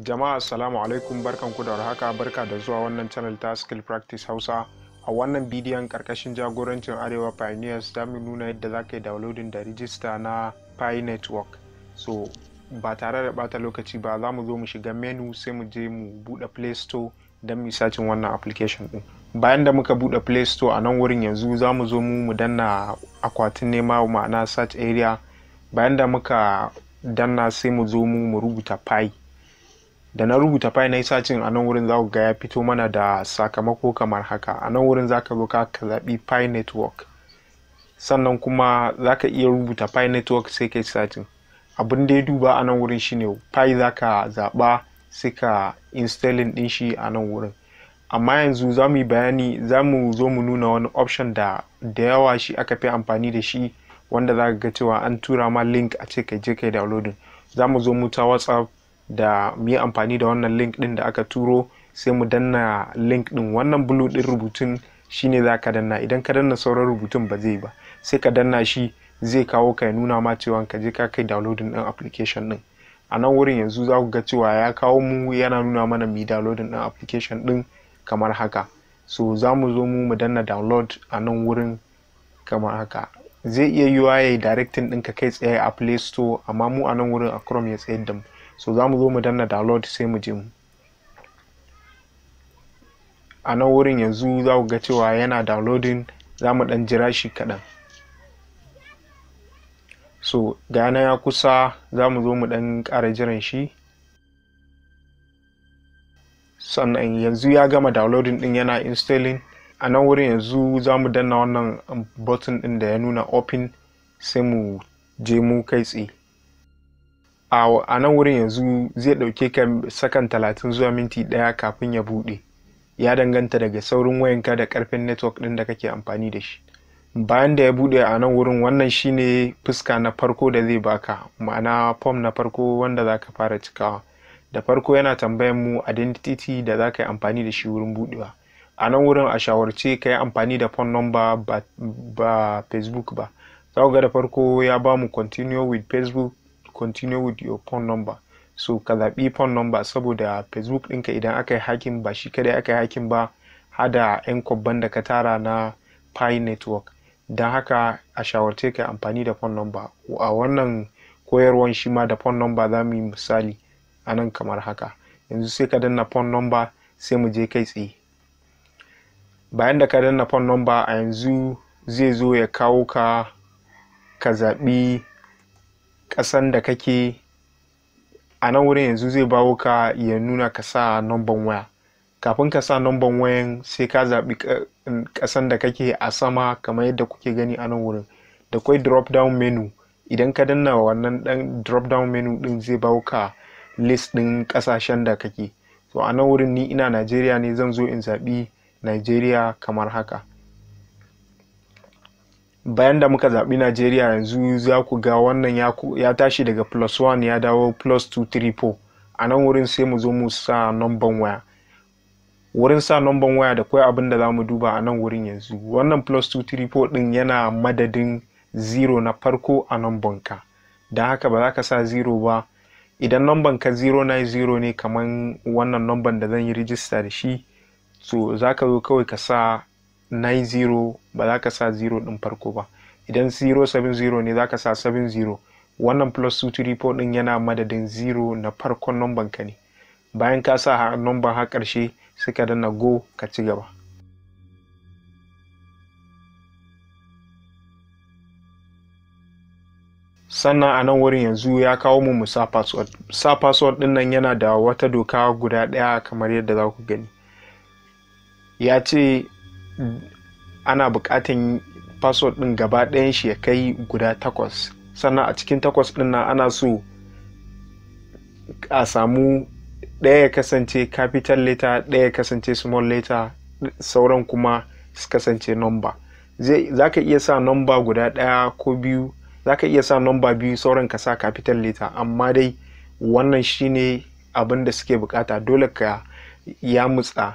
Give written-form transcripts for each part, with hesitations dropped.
Jama'a assalamu alaikum, barkanku da warhaka, barka da zuwa wannan channel ta Skill Practice Hausa. A wannan bidiyon karkashin jagorancin Arewa Pioneers za mu nuna yadda za ka yi downloading da register na Pi network. So ba tare da bata lokaci ba, za mu zo mu shiga menu sai mu je mu buɗe Play Store don mu sacin wannan application din. Bayan da muka buɗe Play Store a nan wurin yanzu za mu zo mu danna akwatin nema ma'ana search area. Bayan da muka danna sai mu zo mu rubuta Pi. Da na rubuta Pi na yi sacin a nan wurin za ku ga ya fito mana da sakamako kamar haka. A nan wurin za ka zo ka zaɓi Pi network, sannan kuma za ka iya rubuta Pi network sai ka yi sacin. Abin da ya duba a nan wurin shine Pi za ka zaɓa sai ka installing ɗin shi a nan wurin. Amma yanzu za mu yi bayani, za mu zo mu nuna wani option da yawa shi aka fi amfani da shi, wanda za ka ga cewa an tura ma link a ce kai je kai downloading. Za mu zo mu ta WhatsApp da mu yi amfani da wannan link din da aka turo, sai mu danna link din. Wannan blue din rubutun shine za ka danna. Idan ka danna sauran rubutun ba zai ba, sai ka danna shi, zai kawo ka ya nuna ma cewa ka je ka kai downloading din application din. A nan wurin yanzu za ku ga cewa ya kawo mu, yana nuna mana mu yi downloading din application din kamar haka. So za mu zo mu danna download a nan wurin kamar haka. Zai iya yiwa ya yi directing ɗinka kai tsaye a Play Store, amma mu a nan wurin a Chrome ya tsayar da mu. So za mu zo mu danna download sai mu je mu. A nan wurin yanzu za ku ga cewa yana downloading, za mu ɗan jira shi kaɗan. So ga na ya kusa, za mu zo mu ɗan ƙara jiran shi. Sannan yanzu ya gama downloading ɗin, yana installing. A nan wurin yanzu za mu danna wannan button ɗin da ya nuna open sai mu je mu kai tsaye. A nan wurin yanzu zai ɗauke ka sakan 30 zuwa minti 1 kafin ya buɗe. Ya danganta daga saurin wayanka da ƙarfin network ɗin da kake amfani da shi. Bayan da ya buɗe a nan wurin, wannan shine fuska na farko da zai baka, ma'ana form na farko wanda za ka fara cikawa. Da farko yana tambayan mu identity da za ka yi amfani da shi wurin buɗewa. A nan wurin a shawarce ka yi amfani da phone number ba Facebook ba. Za ku ga da farko ya ba mu continue with Facebook, continue with your phone number. So ka zaɓi phone number saboda Facebook ɗinka idan aka yi hacking ba shi kadai aka yi hacking ba, hada 'yan kwabban da ka tara na Pi network. Don haka a shawarce ka yi amfani da phone number. A wannan koyarwan shi ma da phone number za mu yi misali a nan kamar haka. Yanzu sai ka danna phone number sai mu je kai tsaye. Bayan da ka danna phone number, a yanzu zai zo ya kawo ka zaɓi ƙasan da kake. A nan wurin yanzu zai bawo ka ya nuna ka sa numban waya. Kafin ka sa numban wayan sai ka zaɓi ƙasan da kake a sama kamar yadda kuke gani a nan wurin. Da kwai drop down menu. Idan ka danna wannan ɗan drop down menu ɗin zai bawo ka list ɗin ƙasashen da kake. So a nan wurin ni ina Najeriya ne, zan zo in zaɓi Najeriya kamar haka. Bayan da muka zaɓi Najeriya yanzu za ku ga wannan ya tashi daga +1 ya dawo +234. A nan wurin sai mu zo mu sa numban waya. Wurin sa numban waya da kwai abin da za mu duba a nan wurin yanzu. Wannan +234 ɗin yana madadin 0 na farko a numban ka. Don haka ba za ka sa 0 ba. Idan numban ka 090 ne kamar wannan numban da zan yi rijista da shi, so za ka zo kawai ka sa 90, ba za ka sa 0 ɗin farko ba. Idan 070 ne za ka sa 70. Wannan +234 ɗin yana madadin 0 na farkon numban ka ne. Bayan ka sa numban har ƙarshe sai ka danna go ka ci gaba. Sannan a nan wurin yanzu ya kawo mu sa password. Sa password ɗin nan yana da wata doka guda ɗaya kamar yadda za ku gani. Ya ce ana buƙatan password ɗin gaba ɗayan shi ya kai guda 8. Sannan a cikin 8 ɗin nan ana so a samu ɗaya ya kasance capital letter, ɗaya ya kasance small letter, sauran kuma su kasance number. Za ka iya sa number guda ɗaya ko biyu, za ka iya sa number biyu sauran ka sa capital letter, amma dai wannan shine abin da suke buƙata. Dole ka yamutsa.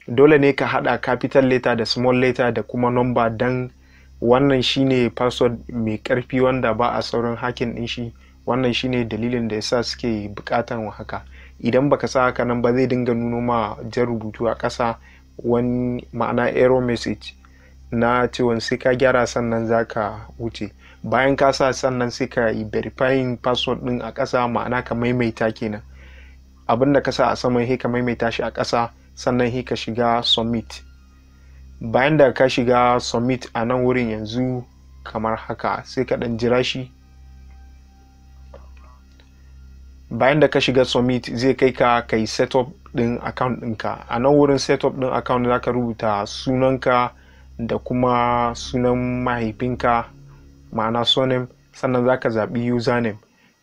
Dole ne ka haɗa capital letter da small letter da kuma number, dan wannan shine password mai ƙarfi wanda ba a saurin hacking ɗin shi. Wannan shine dalilin da yasa suke buƙatan haka. idan baka sa haka nan ba zai dinga nuno ma jan rubutu a ƙasa, wani ma'ana error message na cewa sai ka gyara sannan zaka wuce. Bayan ka sa sannan sai ka yi verifying password din a ƙasa, ma'ana ka maimaita kenan. Abinda ka sa a saman sai ka maimaita shi a ƙasa, sannan sai ka shiga submit. Bayan da ka shiga submit a nan wurin yanzu kamar haka, sai ka dan jira shi. Bayan da ka shiga submit zai kai ka yi setup din account ɗinka. A nan wurin setup din account zaka rubuta sunanka da kuma sunan mahaifinka, ma'ana surname, sannan zaka zaɓi username.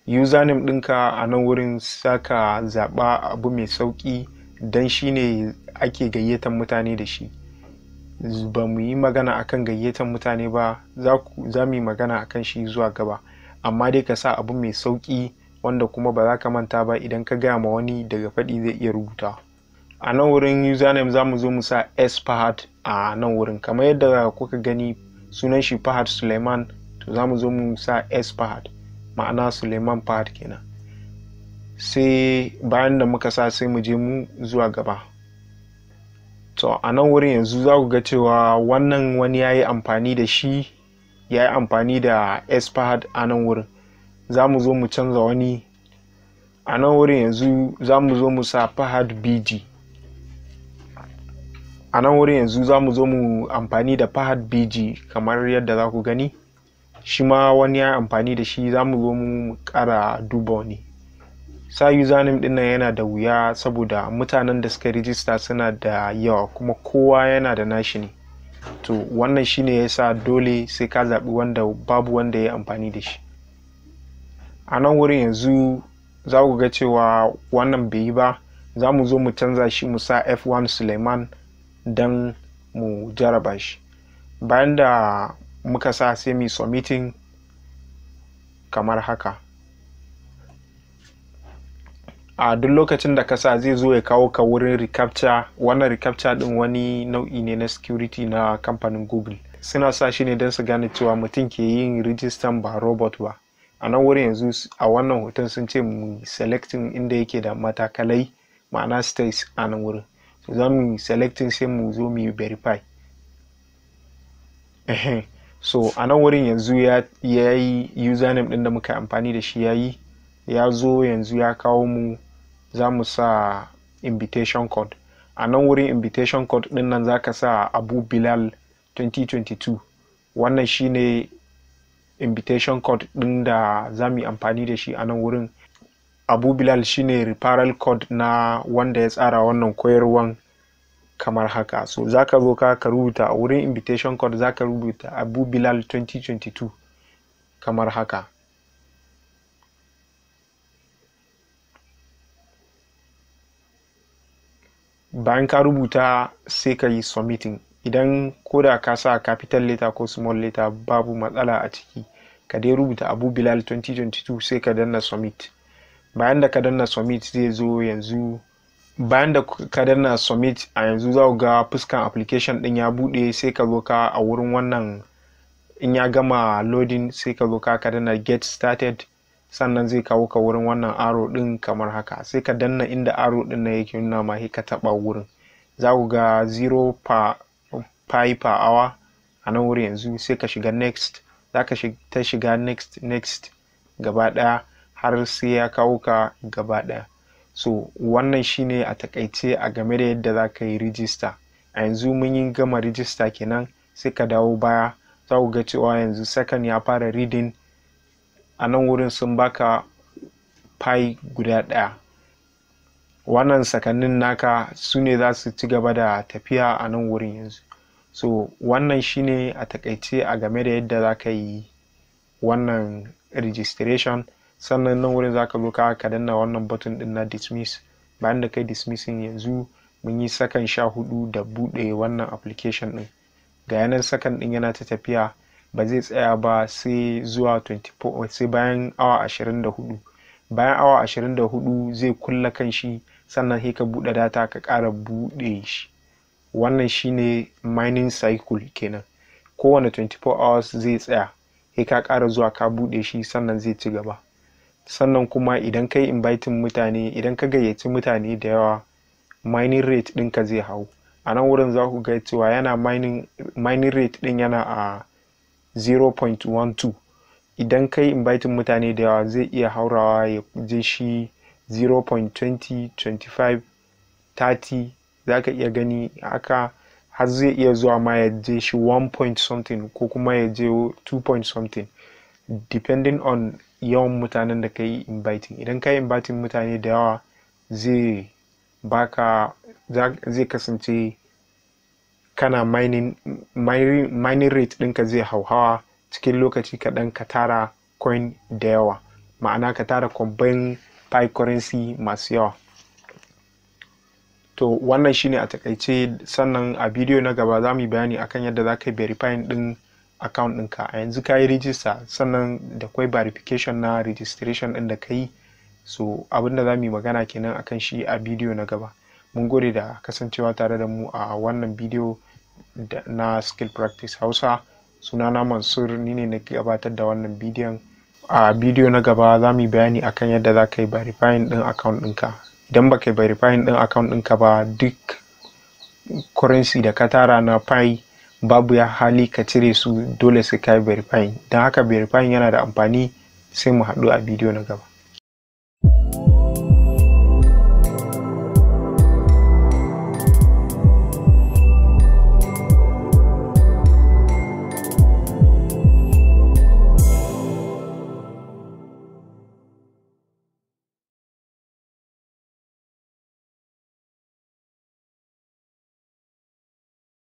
Username ɗinka a nan wurin zaka zaɓa abu mai sauƙi don shine ake gayyatar mutane da shi. Ba mu yi magana akan gayyatar mutane ba, za mu yi magana akan shi zuwa gaba, amma dai ka sa abu mai sauƙi wanda kuma ba za ka manta ba idan ka gaya ma wani daga faɗi zai iya rubuta. A nan wurin username za mu zo mu sa Fahad a nan wurin, kamar yadda kuka gani sunan shi Fahad Suleiman, to za mu zo mu sa Fahad, ma'ana Suleiman Fahad kenan. Sai bayan da muka sa sai mu je mu zuwa gaba. To a nan wurin yanzu za ku ga cewa wannan wani ya yi amfani da shi, ya yi amfani da Fahad a nan wurin. Za mu zo mu canza wani. A nan wurin yanzu za mu zo mu sa Fahad BG. A nan wurin yanzu za mu zo mu amfani da Fahad BG kamar yadda za ku gani. Shi ma wani ya amfani da shi, za mu zo mu ƙara duba wani. Sa username ɗin nan yana da wuya saboda mutanen da suka rijista suna da yawa kuma kowa yana da nashi ne. To wannan shine yasa dole sai ka zaɓi wanda babu wanda ya amfani da shi. A nan wurin yanzu za ku ga cewa wannan bai yi ba, za mu zo mu canza shi mu sa F1 Suleiman don mu jaraba shi. Bayan da muka sa sai mu submitting kamar haka. A duk lokacin da ka sa zai zo ya kawo ka wurin recaptcha. Wannan recaptcha din wani nau'i ne na security na kamfanin Google. Suna sa shi ne don su gane cewa mutum ke yin rijistan ba robot ba. A nan wurin yanzu a wannan hoton sun ce mu selecting inda yake da matakalai, ma'ana stairs a nan wurin. So za mu selecting sai mu zo mu verify. So a nan wurin yanzu ya yi username ɗin da muka amfani da shi ya zo yanzu ya kawo mu. Za mu sa invitation code. A nan wurin invitation code ɗin nan za ka sa Abu Bilal 2022. Wannan shine invitation code ɗin da za mu yi amfani da shi a nan wurin. Abu Bilal shine referral code na wanda ya tsara wannan koyarwan kamar haka. So za ka zo ka rubuta a wurin invitation code, za ka rubuta Abu Bilal 2022 kamar haka. Bayan ka rubuta sai ka yi submitting. Idan koda ka sa capital letter ko small letter babu matsala a ciki, ka dai rubuta Abu Bilal 2022 sai ka danna submit. Bayan da ka danna submit zai zo yanzu. Bayan da ka danna submit a yanzu za ku ga fuskan application din ya bude, sai ka zo ka a wurin wannan, in ya gama loading sai ka zo ka danna get started, sannan zai kawo ka wurin wannan arrow din kamar haka. Sai ka danna inda arrow din na yake nuna ma, ka taba wurin. Za ku ga 0 pi per hour a nan wurin yanzu. Sai ka shiga next. Za ka ta shiga next gaba daya har sai ya kawo ka gaba daya. So wannan shine a takaice a game da yadda za ka yi register. A yanzu mun yi gama register kenan. Sai ka dawo baya. Za ku ga cewa yanzu second ya fara reading. A nan wurin sun baka pi guda ɗaya. Wannan sakannin naka su ne za su ci gaba da tafiya a nan wurin yanzu. So wannan shine a takaice a game da yadda za ka yi wannan registration. Sannan nan wurin za ka zo ka danna wannan button din na dismiss. Bayan da kai dismissing yanzu mun yi sakan 14 da buɗe wannan application din. Ga yanan sakan din yana ta tafiya, ba zai tsaya ba sai zuwa 24, sai bayan awa 24. Bayan awa 24 zai kulla kanshi, sannan sai ka buɗe data ka ƙara buɗe shi. Wannan shine mining cycle kenan. Kowane 24 hours zai tsaya, sai ka ƙara zuwa ka buɗe shi sannan zai ci gaba. sannan kuma idan kai inviting mutane, idan ka gayyaci mutane da yawa, mining rate ɗinka zai hau. A nan wurin za ku ga cewa yana mining rate ɗin yana a 0.12. idan kai inviting mutane da yawa zai iya haurawa ya je shi 0.20, 25, 30, za ka iya gani haka har zai iya zuwa ma ya je shi 1 point something ko kuma ya je 2 point something, depending on yawan mutanen da ka yi inviting. Idan ka yi inviting mutane da yawa zai kasance kana mining rate ɗinka zai hauhawa cikin lokaci kaɗan, ka tara coin da yawa, ma'ana ka tara combined Pi currency masu yawa. To wannan shine a takaice. Sannan a bidiyo na gaba za mu yi bayani akan yadda za ka yi verifying ɗin account ɗinka. A yanzu ka yi register, sannan da kwai verification na registration ɗin da ka yi. So abinda za mu yi magana kenan akan shi a bidiyo na gaba. Mun gode da kasancewa tare da mu a wannan bidiyo na skill practice Hausa. Sunana Mansur, ni ne na gabatar da wannan bidiyon. A bidiyo na gaba za mu yi bayani akan yadda za ka yi verifying ɗin account ɗinka. Idan ba ka yi verifying ɗin account ɗinka ba, duk currency da ka tara na Pi babu ya hali ka cire su, dole sai ka yi verifying. Don haka verifying yana da amfani. Sai mu haɗu a bidiyo na gaba.